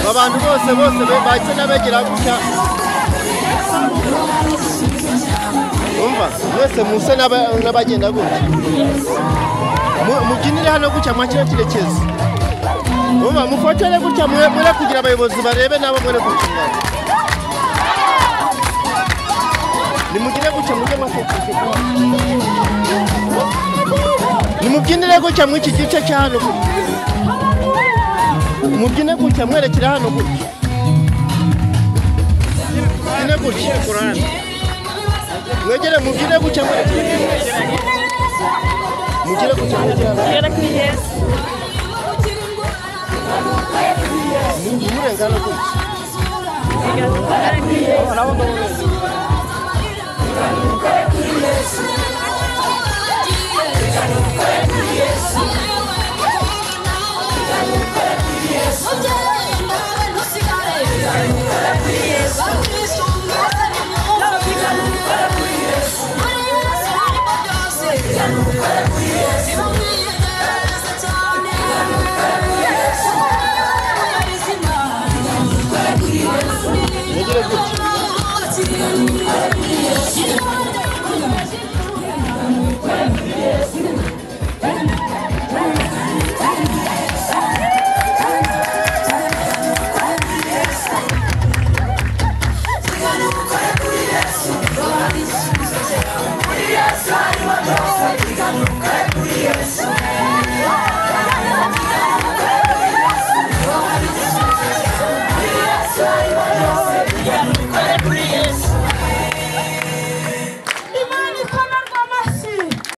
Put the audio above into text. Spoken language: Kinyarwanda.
abantu bose baje n'abagira gutya umva mwese muse n'abagenda gutya muginire hano gutya mwakira kirekeze umva mufotore gutya mure kugira abayobozi barebe nabo mure gutya nimugire gutya muje mafotore nimubyinire gutya mwiki gice cya hano mubyine gutya mwerekera hano gutya mubyine gutya kurana mwegere mubyine gutya mwerekera mugire gutya mwerekera kuri Yesu murengana gutya Thank you.